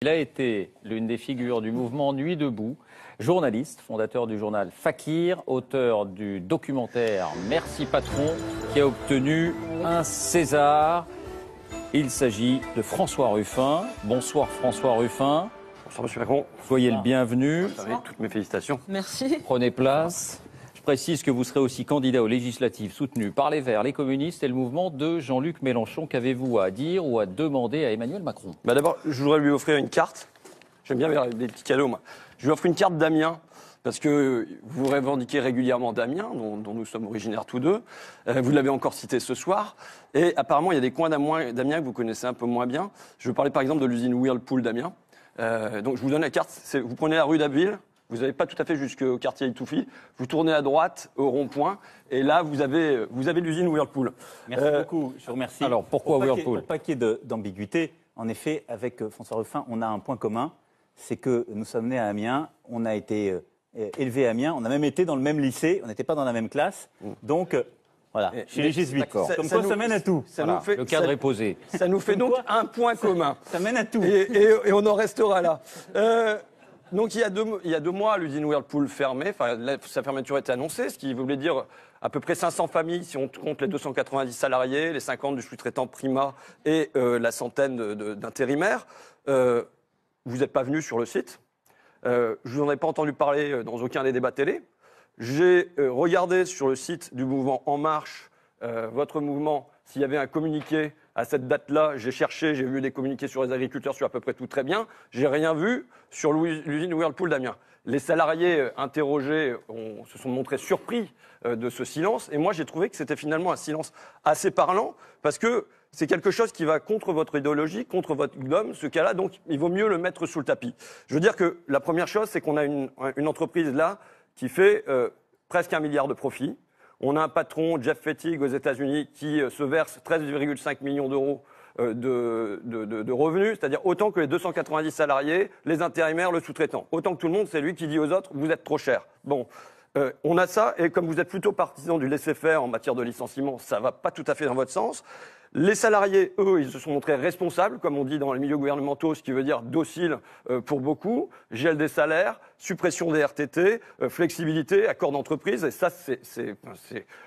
Il a été l'une des figures du mouvement Nuit debout, journaliste, fondateur du journal Fakir, auteur du documentaire Merci Patron, qui a obtenu un César. Il s'agit de François Ruffin. Bonsoir François Ruffin. Bonsoir Monsieur Macron. Soyez le bienvenu. Vous savez, toutes mes félicitations. Merci. Prenez place. Je précise que vous serez aussi candidat aux législatives soutenu par les Verts, les communistes et le mouvement de Jean-Luc Mélenchon. Qu'avez-vous à dire ou à demander à Emmanuel Macron? D'abord, je voudrais lui offrir une carte. J'aime bien faire des petits cadeaux, moi. Je lui offre une carte d'Amiens, parce que vous revendiquez régulièrement d'Amiens, dont nous sommes originaires tous deux. Vous l'avez encore cité ce soir. Et apparemment, il y a des coins d'Amiens que vous connaissez un peu moins bien. Je veux parler par exemple de l'usine Whirlpool d'Amiens. Donc je vous donne la carte. Vous prenez la rue d'Abbeville. Vous n'avez pas tout à fait jusqu'au quartier Itoufi. Vous tournez à droite, au rond-point, et là, vous avez l'usine Whirlpool. Merci beaucoup, je vous remercie. Alors, pourquoi Whirlpool? Pour pas qu'il y ait d'ambiguïté, en effet, avec François Ruffin, on a un point commun, c'est que nous sommes nés à Amiens, on a été élevés à Amiens, on a même été dans le même lycée, on n'était pas dans la même classe, donc voilà, chez les jésuites. Comme quoi, ça mène à tout. Voilà, le cadre est posé. Ça nous fait donc un point commun. Ça mène à tout. Et on en restera là. Donc il y a 2 mois, l'usine Whirlpool fermée. Enfin, sa fermeture était annoncée, ce qui voulait dire à peu près 500 familles, si on compte les 290 salariés, les 50 du sous-traitant Prima et la centaine d'intérimaires. Vous n'êtes pas venu sur le site. Je vous en ai pas entendu parler dans aucun des débats télé. J'ai regardé sur le site du mouvement En Marche, votre mouvement, s'il y avait un communiqué à cette date-là. J'ai cherché, j'ai vu des communiqués sur les agriculteurs, sur à peu près tout très bien. J'ai rien vu sur l'usine Whirlpool d'Amiens. Les salariés interrogés se sont montrés surpris de ce silence. Et moi, j'ai trouvé que c'était finalement un silence assez parlant, parce que c'est quelque chose qui va contre votre idéologie, contre votre dogme, ce cas-là. Donc, il vaut mieux le mettre sous le tapis. Je veux dire que la première chose, c'est qu'on a une entreprise là qui fait presque 1 milliard de profits. On a un patron, Jeff Fettig, aux États-Unis, qui se verse 13,5 millions d'euros de revenus, c'est-à-dire autant que les 290 salariés, les intérimaires, le sous-traitant. Autant que tout le monde, c'est lui qui dit aux autres, vous êtes trop cher. Bon, on a ça, et comme vous êtes plutôt partisan du laisser-faire en matière de licenciement, ça ne va pas tout à fait dans votre sens. Les salariés, eux, ils se sont montrés responsables, comme on dit dans les milieux gouvernementaux, ce qui veut dire docile pour beaucoup, gel des salaires, suppression des RTT, flexibilité, accords d'entreprise, et ça,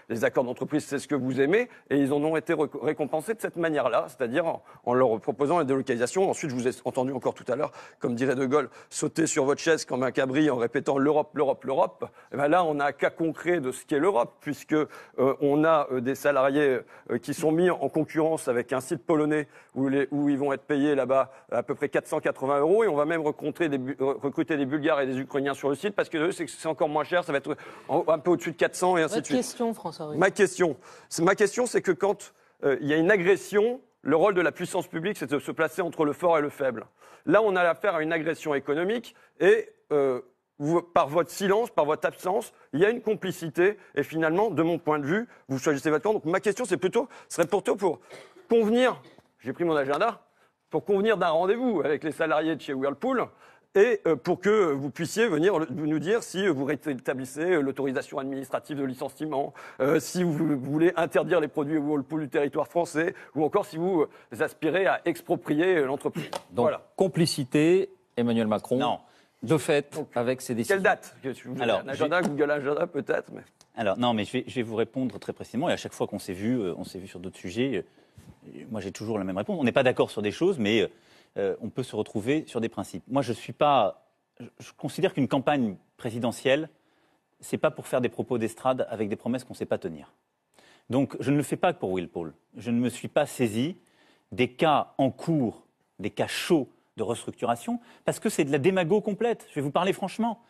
les accords d'entreprise, c'est ce que vous aimez, et ils en ont été récompensés de cette manière-là, c'est-à-dire en leur proposant la délocalisation. Ensuite, je vous ai entendu encore tout à l'heure, comme dirait De Gaulle, sauter sur votre chaise comme un cabri en répétant l'Europe, l'Europe, l'Europe. Et bien là, on a un cas concret de ce qu'est l'Europe, puisque on a des salariés qui sont mis en concurrence avec un site polonais où ils vont être payés là-bas à peu près 480 €, et on va même recruter des Bulgares et des Ukrainiens sur le site, parce que eux, c'est encore moins cher, ça va être un peu au-dessus de 400 et ainsi de suite. Votre question, François Ruffin. Ma question, c'est que quand il y a une agression, le rôle de la puissance publique, c'est de se placer entre le fort et le faible. Là, on a affaire à une agression économique, et par votre silence, par votre absence, il y a une complicité, et finalement, de mon point de vue, vous choisissez votre camp. Donc ma question, serait plutôt pour convenir, j'ai pris mon agenda, pour convenir d'un rendez-vous avec les salariés de chez Whirlpool, et pour que vous puissiez venir nous dire si vous rétablissez l'autorisation administrative de licenciement, si vous voulez interdire les produits Whirlpool du territoire français, ou encore si vous aspirez à exproprier l'entreprise. Donc, voilà. Complicité, Emmanuel Macron. Non. De fait, avec ses décisions. Quelle date? Alors, un agenda, Google Agenda peut-être. Mais... Alors non, mais je vais vous répondre très précisément, et à chaque fois qu'on s'est vu sur d'autres sujets, moi j'ai toujours la même réponse. On n'est pas d'accord sur des choses, mais on peut se retrouver sur des principes. Moi, je considère qu'une campagne présidentielle, c'est pas pour faire des propos d'estrade avec des promesses qu'on ne sait pas tenir. Donc, je ne le fais pas pour Whirlpool. Je ne me suis pas saisi des cas en cours, des cas chauds de restructuration, parce que c'est de la démago complète. Je vais vous parler franchement.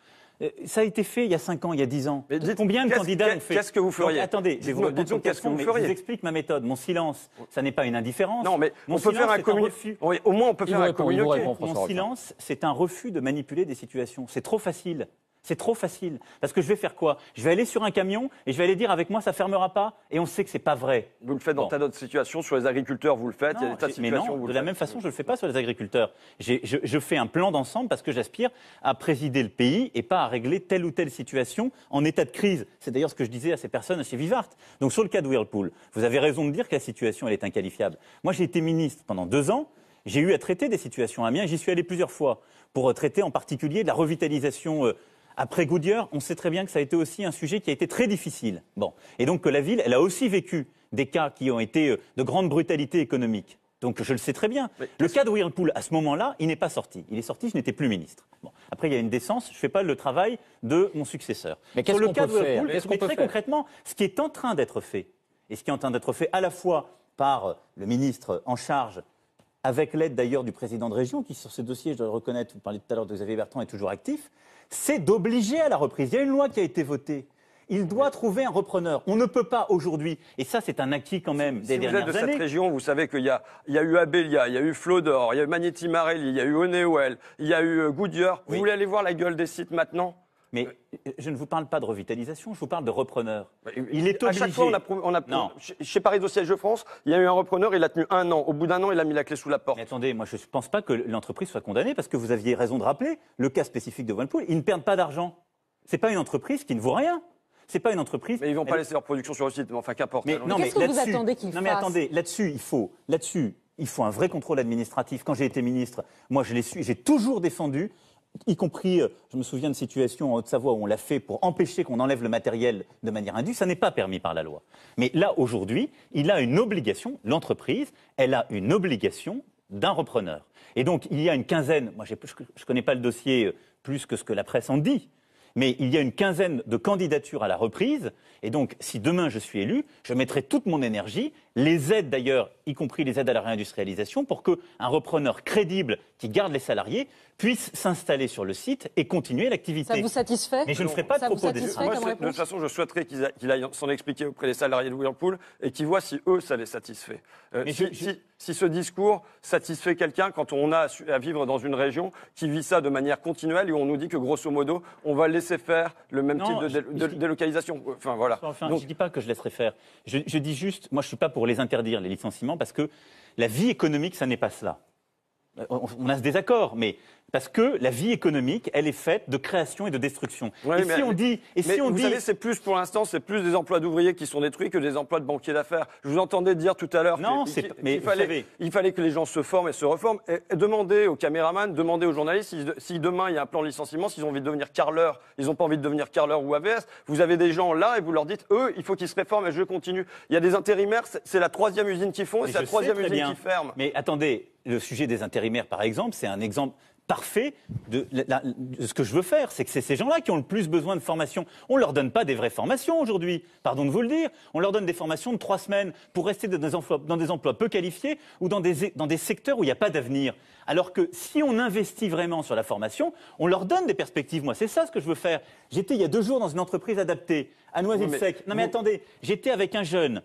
Ça a été fait il y a 5 ans, il y a 10 ans. Combien de candidats ont fait? Qu'est-ce que vous feriez? Donc, attendez, je vais vous répondre qu'est-ce que vous mais feriez? je vous explique ma méthode. Mon silence, ça n'est pas une indifférence. Non, mais mon on peut faire un refus. Oui, au moins on peut faire un communiqué. Mon silence, c'est un refus de manipuler des situations. C'est trop facile. C'est trop facile. Parce que je vais faire quoi? Je vais aller sur un camion et je vais aller dire avec moi ça fermera pas, et on sait que c'est pas vrai. Vous le faites dans tas d'autres situations, sur les agriculteurs vous le faites, il y a des tas de situations où vous le faites. De la même façon, je le fais pas sur les agriculteurs. Je fais un plan d'ensemble parce que j'aspire à présider le pays et pas à régler telle ou telle situation en état de crise. C'est d'ailleurs ce que je disais à ces personnes chez Vivart. Donc sur le cas de Whirlpool, vous avez raison de dire que la situation elle est inqualifiable. Moi j'ai été ministre pendant 2 ans. J'ai eu à traiter des situations à Amiens, j'y suis allé plusieurs fois, pour traiter en particulier de la revitalisation après Goodyear. On sait très bien que ça a été aussi un sujet qui a été très difficile. Bon. Et donc que la ville, elle a aussi vécu des cas qui ont été de grande brutalité économique. Donc je le sais très bien. Le cas de Whirlpool, à ce moment-là, il n'est pas sorti. Il est sorti, je n'étais plus ministre. Bon. Après, il y a une décence, je ne fais pas le travail de mon successeur. Mais qu'est-ce qu'on peut faire ? Mais très concrètement, ce qui est en train d'être fait, et ce qui est en train d'être fait à la fois par le ministre en charge, avec l'aide d'ailleurs du président de région, qui sur ce dossier, je dois le reconnaître, vous parliez tout à l'heure de Xavier Bertrand, est toujours actif, c'est d'obliger à la reprise. Il y a une loi qui a été votée. Il doit trouver un repreneur. On ne peut pas aujourd'hui, et ça c'est un acquis quand même des dernières années. Si vous êtes de cette région, vous savez qu'il y a eu Abelia, il y a eu Flodor, il y a eu Magneti Marelli, il y a eu Honeywell, il y a eu Goodyear. Vous voulez aller voir la gueule des sites maintenant ? Mais je ne vous parle pas de revitalisation, je vous parle de repreneur. Il est obligé. À chaque fois, chez Paris au siège de France, il y a eu un repreneur, il a tenu 1 an. Au bout d'1 an, il a mis la clé sous la porte. Mais attendez, moi je ne pense pas que l'entreprise soit condamnée, parce que vous aviez raison de rappeler le cas spécifique de Whirlpool. Ils ne perdent pas d'argent. Ce n'est pas une entreprise qui ne vaut rien. C'est pas une entreprise. Mais ils vont pas laisser leur production sur le site. Mais enfin, qu'importe. Mais qu'est-ce que vous attendez qu'ils fassent ? Non, mais attendez, là-dessus, il faut un vrai contrôle administratif. Quand j'ai été ministre, moi, j'ai toujours défendu, y compris, je me souviens de situations en Haute-Savoie où on l'a fait pour empêcher qu'on enlève le matériel de manière indue. Ça n'est pas permis par la loi. Mais là, aujourd'hui, il a une obligation, l'entreprise, elle a une obligation d'un repreneur. Et donc, il y a une quinzaine, moi, je ne connais pas le dossier plus que ce que la presse en dit, mais il y a une quinzaine de candidatures à la reprise. Et donc, si demain je suis élu, je mettrai toute mon énergie, les aides d'ailleurs, y compris les aides à la réindustrialisation, pour qu'un repreneur crédible qui garde les salariés puisse s'installer sur le site et continuer l'activité. Ça vous satisfait ? Mais je ne ferai pas de propos Moi, de toute façon, je souhaiterais qu'il aille s'en expliquer auprès des salariés de Whirlpool et qu'ils voient si eux, ça les satisfait. Si ce discours satisfait quelqu'un quand on a à vivre dans une région qui vit ça de manière continuelle et où on nous dit que grosso modo, on va laisser faire le même type de délocalisation. Enfin, voilà. Je ne dis pas que je laisserai faire. Je dis juste, moi je ne suis pas pour les interdire, les licenciements, parce que la vie économique, ça n'est pas cela. On a ce désaccord, mais parce que la vie économique, elle est faite de création et de destruction. Oui, vous savez, c'est plus pour l'instant, c'est plus des emplois d'ouvriers qui sont détruits que des emplois de banquiers d'affaires. Je vous entendais dire tout à l'heure qu'il fallait que les gens se forment et se reforment. Et demandez aux caméramans, demandez aux journalistes si demain il y a un plan de licenciement, s'ils ont envie de devenir carreleurs, ils n'ont pas envie de devenir carreleurs ou AVS. Vous avez des gens là et vous leur dites, eux, il faut qu'ils se réforment et je continue. Il y a des intérimaires, c'est la 3e usine qu'ils font et c'est la 3e usine qui ferme. Mais attendez, le sujet des intérimaires, par exemple, c'est un exemple parfait de ce que je veux faire. C'est que c'est ces gens-là qui ont le plus besoin de formation. On ne leur donne pas des vraies formations aujourd'hui, pardon de vous le dire. On leur donne des formations de 3 semaines pour rester dans des emplois peu qualifiés ou dans des secteurs où il n'y a pas d'avenir. Alors que si on investit vraiment sur la formation, on leur donne des perspectives. Moi, c'est ça ce que je veux faire. J'étais il y a 2 jours dans une entreprise adaptée, à Noisy-le-Sec. Non mais attendez, j'étais avec un jeune,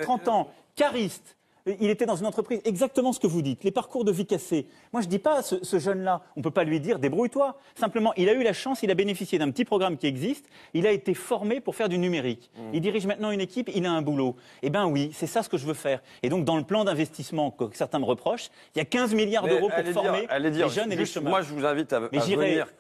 30 ans, cariste. Il était dans une entreprise, exactement ce que vous dites, les parcours de vie cassés. Moi, je ne dis pas à ce jeune-là, on ne peut pas lui dire débrouille-toi. Simplement, il a eu la chance, il a bénéficié d'un petit programme qui existe, il a été formé pour faire du numérique. Il dirige maintenant une équipe, il a un boulot. Eh bien oui, c'est ça ce que je veux faire. Et donc, dans le plan d'investissement que certains me reprochent, il y a 15 milliards d'euros pour former les jeunes et les chômeurs. Moi, je vous invite à Mais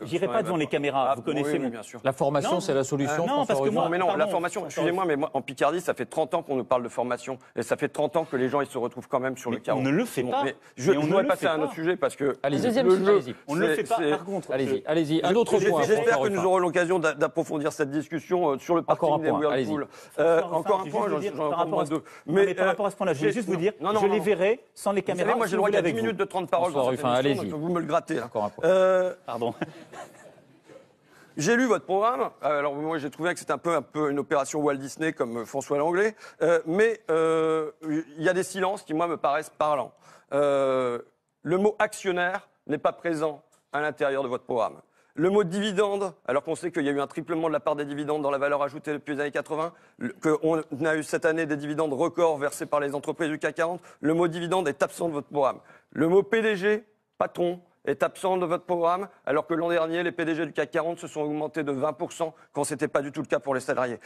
j'irai pas devant les caméras, vous connaissez bien sûr. La formation, c'est la solution. Non, parce que moi, mais non, la formation, excusez-moi, mais moi, en Picardie, ça fait 30 ans qu'on nous parle de formation. Et ça fait 30 ans que les gens, ils se retrouvent quand même sur le carreau. On ne le fait pas. Je voudrais passer à un autre sujet parce que on ne le fait pas. Par contre, allez-y. Un autre point. J'espère que nous aurons l'occasion d'approfondir cette discussion sur le parking des Whirlpool. Encore un point, j'en ai encore 2. Mais par rapport à ce point-là, je vais juste vous dire, je les verrai sans les caméras. Moi, j'ai le droit à 10 minutes de 30 paroles dans cette émission, donc vous me le grattez. Encore un point. Pardon. J'ai lu votre programme. Alors moi, j'ai trouvé que c'était un peu une opération Walt Disney comme François Langlais, mais il y a des silences qui moi me paraissent parlants. Le mot actionnaire n'est pas présent à l'intérieur de votre programme. Le mot dividende, alors qu'on sait qu'il y a eu un triplement de la part des dividendes dans la valeur ajoutée depuis les années 80, qu'on a eu cette année des dividendes records versés par les entreprises du CAC 40, le mot dividende est absent de votre programme. Le mot PDG, patron, est absent de votre programme, alors que l'an dernier, les PDG du CAC 40 se sont augmentés de 20% quand ce n'était pas du tout le cas pour les salariés.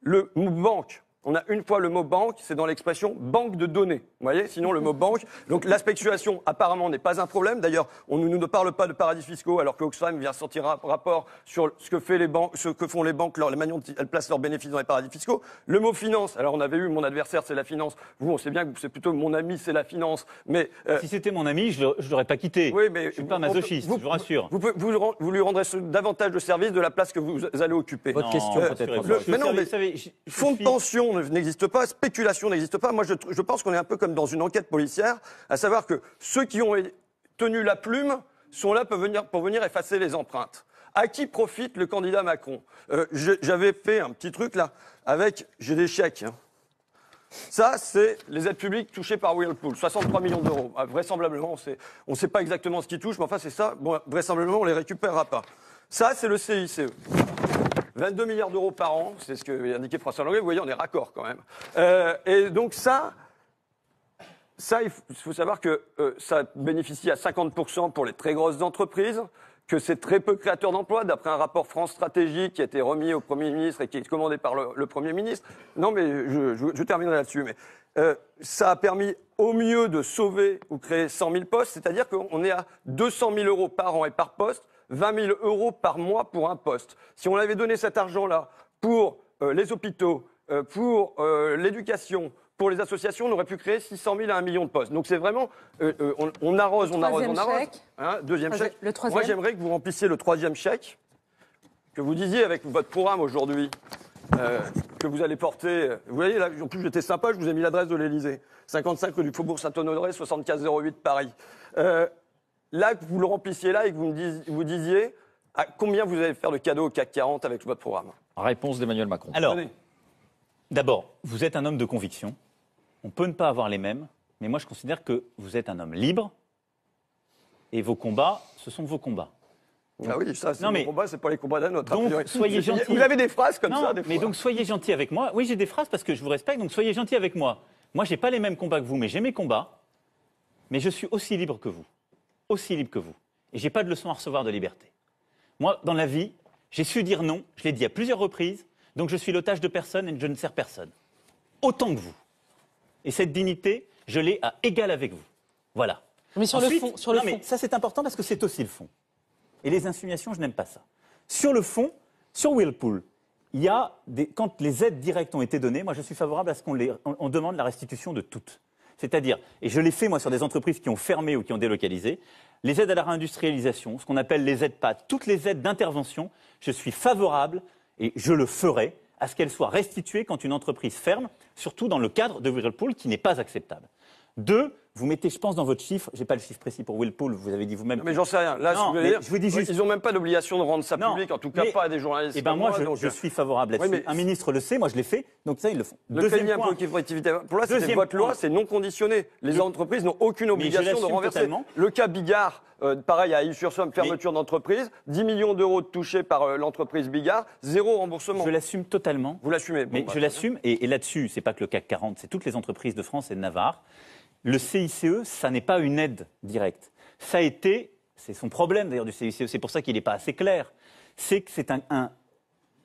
Le mot banque On a une fois le mot banque, c'est dans l'expression banque de données. Vous voyez, sinon le mot banque. Donc la spéculation apparemment n'est pas un problème. D'ailleurs, on ne parle pas de paradis fiscaux, alors que Oxfam vient sortir un rapport sur ce que font les banques, la manière dont elles placent leurs bénéfices dans les paradis fiscaux. Le mot finance. Alors on avait eu mon adversaire, c'est la finance. Vous, on sait bien que c'est plutôt mon ami, c'est la finance. Mais si c'était mon ami, je l'aurais pas quitté. oui, mais je suis pas masochiste, je vous rassure. Vous lui rendrez davantage de service de la place que vous allez occuper. Votre question peut-être. Mais non, mais fonds de pension n'existe pas, spéculation n'existe pas. Moi, je pense qu'on est un peu comme dans une enquête policière, à savoir que ceux qui ont tenu la plume sont là pour venir effacer les empreintes. À qui profite le candidat Macron? J'avais fait un petit truc là, j'ai des chèques. Hein. Ça, c'est les aides publiques touchées par Whirlpool, 63 millions d'euros. Vraisemblablement, on ne sait pas exactement ce qui touche, mais enfin, c'est ça. Bon, vraisemblablement, on ne les récupérera pas. Ça, c'est le CICE. 22 milliards d'euros par an, c'est ce qu'a indiqué François Longuet. Vous voyez, on est raccord quand même. Et donc ça, il faut savoir que ça bénéficie à 50% pour les très grosses entreprises, que c'est très peu créateur d'emplois, d'après un rapport France Stratégie qui a été remis au Premier ministre et qui est commandé par le Premier ministre. Non, mais je terminerai là-dessus. Mais ça a permis au mieux de sauver ou créer 100 000 postes, c'est-à-dire qu'on est à 200 000 euros par an et par poste, 20 000 euros par mois pour un poste. Si on avait donné cet argent-là pour les hôpitaux, pour l'éducation, pour les associations, on aurait pu créer 600 000 à 1 million de postes. Donc c'est vraiment, on arrose. Hein, deuxième chèque. Le troisième. Moi, j'aimerais que vous remplissiez le troisième chèque, que vous disiez avec votre programme aujourd'hui, que vous allez porter. Vous voyez, là, en plus, j'étais sympa, je vous ai mis l'adresse de l'Élysée. 55 rue du Faubourg Saint-Honoré, 75 08 Paris. Là, que vous le remplissiez là et que vous disiez à combien vous allez faire de cadeaux au CAC 40 avec votre programme. Réponse d'Emmanuel Macron. Alors, Tenez. d'abord, vous êtes un homme de conviction. On peut ne pas avoir les mêmes, mais moi je considère que vous êtes un homme libre et vos combats, ce sont vos combats. Ah oui, ça, c'est Non, mais- mon combat, c'est pas les combats d'un autre. Donc, soyez gentils. Vous avez des phrases comme Non, ça, des mais fois. donc soyez gentils avec moi. Oui, j'ai des phrases parce que je vous respecte, donc soyez gentils avec moi. Moi, j'ai pas les mêmes combats que vous, mais j'ai mes combats. Mais je suis aussi libre que vous. Aussi libre que vous. Et j'ai pas de leçon à recevoir de liberté. Moi, dans la vie, j'ai su dire non, je l'ai dit à plusieurs reprises, donc je suis l'otage de personne et je ne sers personne. Autant que vous. Et cette dignité, je l'ai à égal avec vous. Voilà. Mais sur Ensuite, le fond, sur le non, fond. mais ça c'est important parce que c'est aussi le fond. Et les insinuations, je n'aime pas ça. Sur le fond, sur Whirlpool, il y a quand les aides directes ont été données, moi je suis favorable à ce qu'on demande la restitution de toutes. C'est-à-dire, et je l'ai fait moi sur des entreprises qui ont fermé ou qui ont délocalisé, les aides à la réindustrialisation, ce qu'on appelle les aides PAT, toutes les aides d'intervention, je suis favorable, et je le ferai, à ce qu'elles soient restituées quand une entreprise ferme, surtout dans le cadre de Whirlpool qui n'est pas acceptable. Deux, vous mettez, je pense, dans votre chiffre, je n'ai pas le chiffre précis pour Whirlpool, vous avez dit vous-même. Non, mais j'en sais rien. Là, Non, ce que vous voulez mais dire, je vous dis juste- ils n'ont même pas d'obligation de rendre ça Non, public, en tout cas mais- pas à des journalistes. Eh ben comme moi, donc, je suis favorable là-dessus. Oui, mais- Un ministre le sait, moi je l'ai fait, donc ça ils le font. Le Deuxième crédit point. impôt activité. Pour là, c'est Deuxième votre loi, point. c'est non conditionné. Les entreprises n'ont aucune obligation de l'assume renverser. totalement. Le cas Bigard, pareil, à Ile-sur-Somme, fermeture d'entreprise, 10 millions d'euros touchés par l'entreprise Bigard, zéro remboursement. Je l'assume totalement. Vous l'assumez. Bon, Mais bah, je l'assume, et là-dessus, c'est pas que le CAC 40, c'est toutes les entreprises de France et de Navarre. Le CICE, ça n'est pas une aide directe. Ça a été, c'est son problème d'ailleurs du CICE, c'est pour ça qu'il n'est pas assez clair, c'est que c'est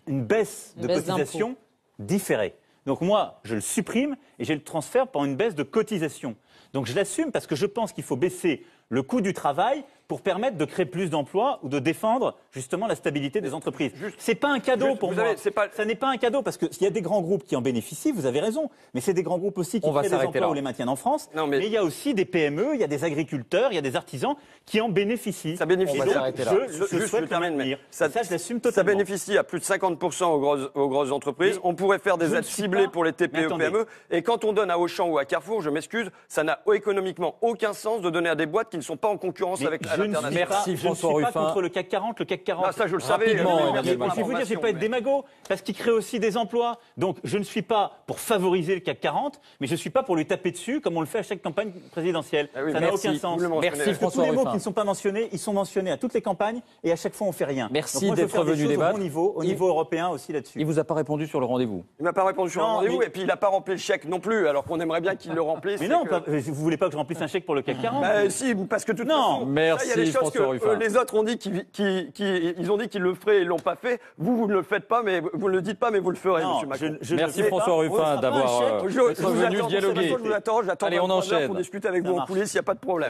une baisse de baisse cotisation différée. Donc moi, je le supprime et je le transfère par une baisse de cotisation. Donc je l'assume parce que je pense qu'il faut baisser le coût du travail pour permettre de créer plus d'emplois ou de défendre justement la stabilité des entreprises. C'est pas un cadeau juste, pour vous moi. avez- c'est pas- Ça n'est pas un cadeau parce qu'il y a des grands groupes qui en bénéficient, vous avez raison, mais c'est des grands groupes aussi qui On va créent des s'arrêter emplois là. ou les maintiennent en France. Non, mais mais- il y a aussi des PME, il y a des agriculteurs, il y a des artisans qui en bénéficient. Ça bénéficie. Et On va donc, s'arrêter là. je Juste, je souhaite le termine, mais maintenir. ça- Et ça, je l'assume Ça totalement. bénéficie à plus de 50% aux grosses entreprises. Mais On pourrait faire je des ne aides suis ciblées pas- pour les Mais TPE, attendez. PME. Et quand on donne à Auchan ou à Carrefour, je m'excuse, ça n'a économiquement aucun sens de donner à des boîtes qui ne sont pas en concurrence Mais avec je à ne suis l'international. Merci, pas, je ne François suis pas Ruffin. contre le CAC 40. Le CAC 40. Ah, ça, je le savais. Rapidement, merci Emmanuel pour Macron. Je vais vous dire, je ne vais pas être l'information, démago, parce qu'il crée aussi des emplois. Donc, je ne suis pas pour favoriser le CAC 40, mais je ne suis pas pour lui taper dessus, comme on le fait à chaque campagne présidentielle. Ah oui, ça n'a merci. aucun sens. Vous le mentionnez. Merci, Parce que tous François les mots Ruffin. qui ne sont pas mentionnés, ils sont mentionnés à toutes les campagnes, et à chaque fois, on ne fait rien. Merci Donc moi, je veux d'être faire des venu choses débattre. au bon niveau, au niveau européen aussi là-dessus. Il vous a pas répondu sur le rendez-vous. Il m'a pas répondu sur le Non, rendez-vous mais- et puis il n'a pas rempli le chèque non plus, alors qu'on aimerait bien qu'il le remplisse. Mais c'est non, que- vous voulez pas que je remplisse un chèque pour le CAC 40 Si, parce que de toute Non. façon, Merci. il y a des choses François que Ruffin. les autres ont dit ils ont dit qu'ils le feraient et ils l'ont pas fait. Vous ne le faites pas, mais vous ne le dites pas, mais vous le ferez, Non, monsieur Macron. je ne Merci le fais François pas. Ruffin d'avoir Je vous revenu attends, dialoguer. je vous attends, j'attends Allez, on 23 heures enchaîne. pour discuter avec Ça vous en marche. coulisses, il n'y a pas de problème.